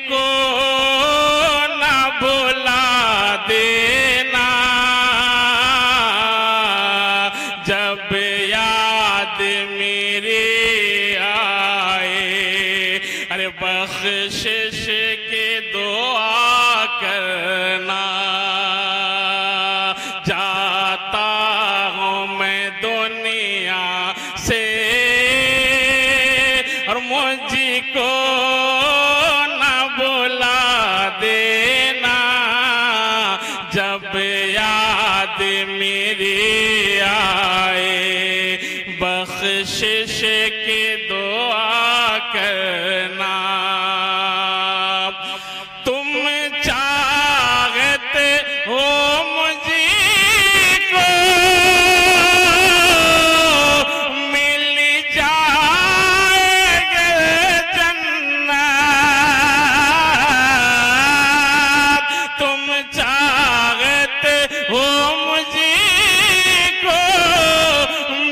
मुझको ना भुला देना जब याद मेरी आए। अरे बख्शिश की दुआ करना, जाता हूँ मैं दुनिया से और मुझको ना भुला देना जब याद मेरी आए। बख्शिश की दुआ करना। तुम चाहते हो मुझको मिल जाएगा जन्नत। तुम चाहते हो मुझको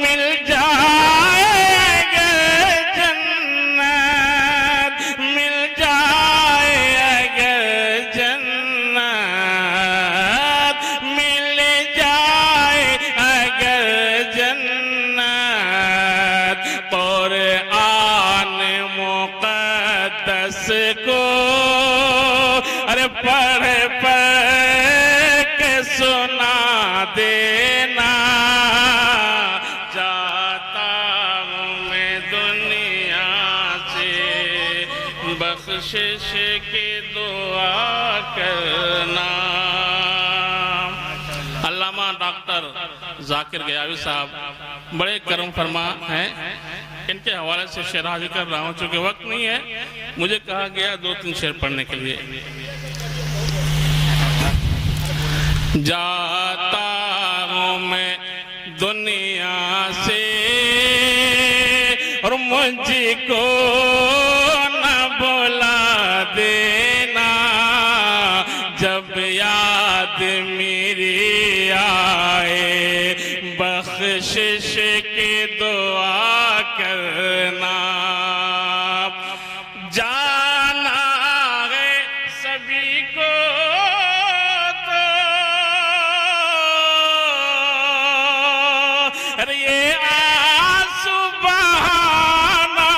मिल जाएगा जन्नत, मिल जाएगा जन्नत, मिल जाएगा जन्नत। कुरान मुक़द्दस को अरे पढ़ पढ़ के सुना देना, जाता हूँ मैं दुनिया से बख्शिश की दुआ करना। अल्लामा डॉक्टर जाकिर गयावी साहब बड़े करम फरमा हैं, इनके हवाले से शेर हाजिर कर रहा हूँ। चूंकि वक्त नहीं है, मुझे कहा गया 2-3 शेर पढ़ने के लिए। जाता हूँ मैं दुनिया से और मुझको न भुला देना जब याद मेरी आए। बख्शिश की दुआ करना। जाना है सभी को तो अरे ये आंसू बहाना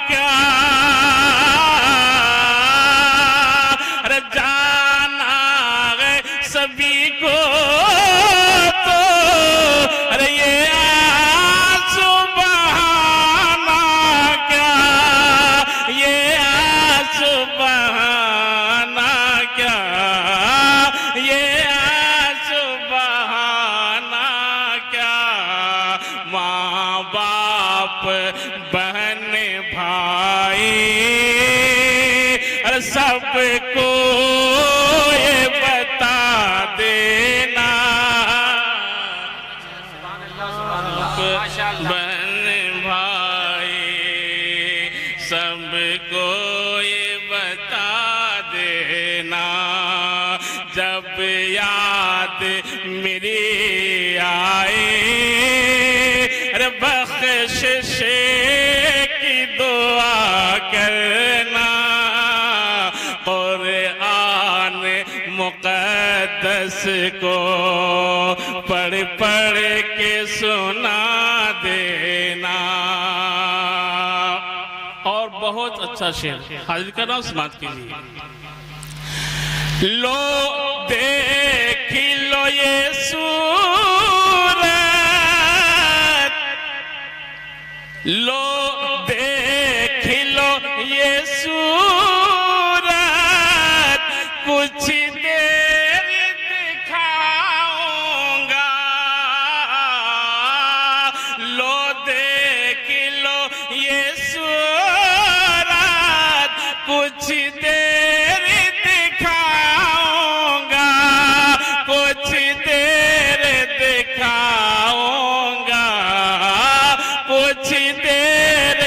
क्या, अरे जाना है सभी को तो अरे ये आंसू बहाना क्या, ये आंसू बहाना क्या, ये आंसू बहाना क्या। माँ बाप बहन भाई अरे सबको ये बता देना, बहन भाई सबको ये बता देना जब याद मेरी आए। अरे बख्शिश की दुआ करना। कुरान मुक़द्दस को पढ़ पढ़ के सुना देना। और बहुत अच्छा शेर हाजिर कर रहा हूं, समाप्त कीजिए। लो देख लो ये सूरत, लो देख लो ये सूरत, कुछ देर दिखाऊंगा। लो देख लो ये सूरत, कुछ देर दिखाऊंगा, कुछ देर दिखाऊंगा, कुछ देर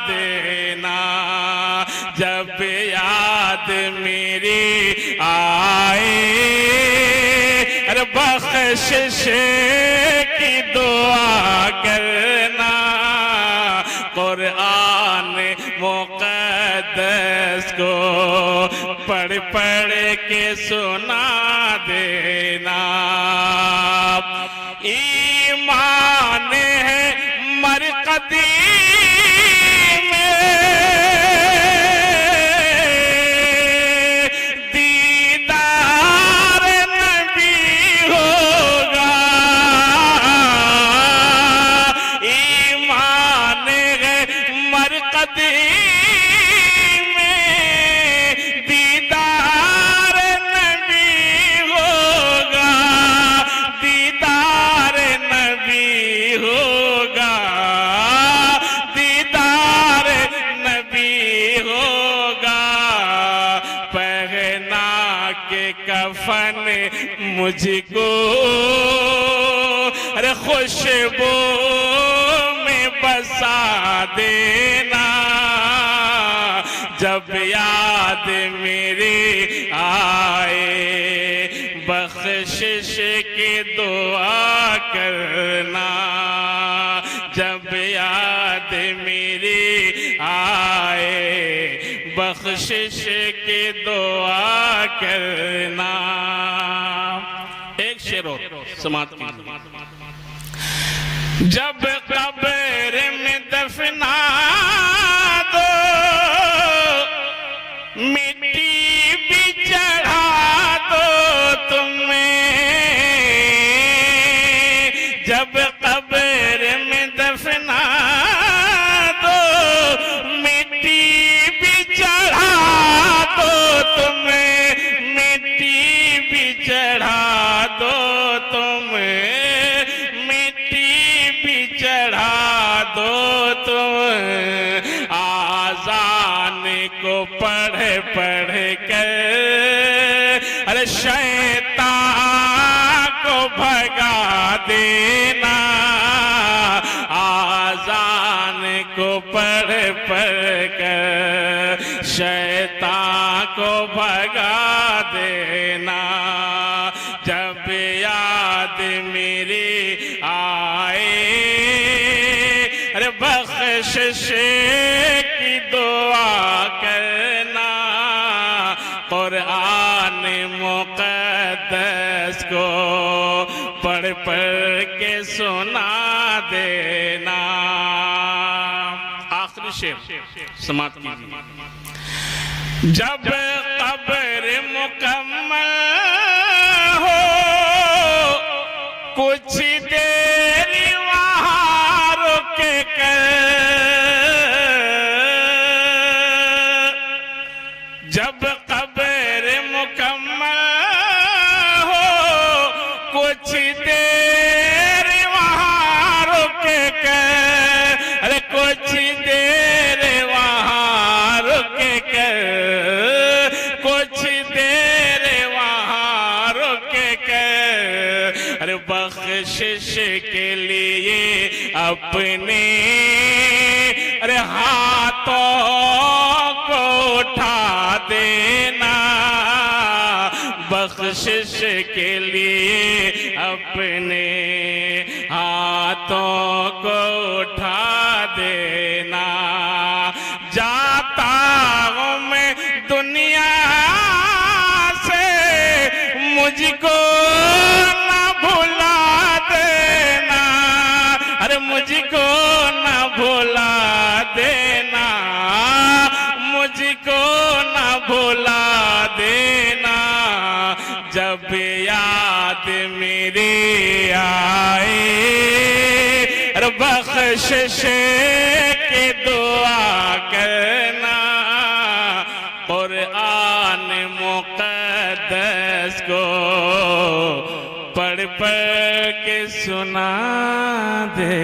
देना। जब याद मेरी आए अरे बख्शिश की दुआ करना। कुरान मुक़द्दस को पढ़ पढ़ के सुना देना। ईमान है मरकदी में दीदार नबी होगा। ईमान है मरकदी कफन मुझको अरे खुशबू में बसा देना। जब याद मेरी आए बख्शिश की दुआ करना। जब याद मेरी आए बख्शिश की दुआ करना। एक शेर और समाप्त कीजिए। जब कब्र में दफना दो मिट्टी भी चढ़ा दो तुम्हें। जब कब्र में दफना दो मिट्टी भी चढ़ा दो तुम्हें। मिट्टी भी चढ़ा दो तुम्हें। मिट्टी भी चढ़ा दो तुम। आज़ान को पढ़ पढ़ कर अरे शैतान को भगा देना। आज़ान को पढ़ पढ़ कर शैतान को भगा देना। जब याद मेरी आए अरे बख्शिश की दुआ करना। कुरान मुक़द्दस को पढ़ पढ़ के सुना देना। आखिरी शेर समाप्त कीजिए। जब कब्र मुकम्मल हो कुछ देर वहाँ रुक कर। जब कब्र मुकम्मल हो कुछ देर वहाँ रुक कर। अरे कुछ देर वहाँ रुक कर। कुछ देर वहाँ रुक कर। अरे बख्शिश के लिए अपने अरे हाथों को उठा देना। बख्शिश के लिए अपने हाथों को उठा देना। जाता हूँ मैं दुनिया से मुझको न भुला देना। अरे मुझको न भुला देना। मुझको न भुला देना। जब याद मेरी आए अरे बख्शिश की दुआ करना। कुरान मुक़द्दस को पढ़ पढ़ के सुना दे।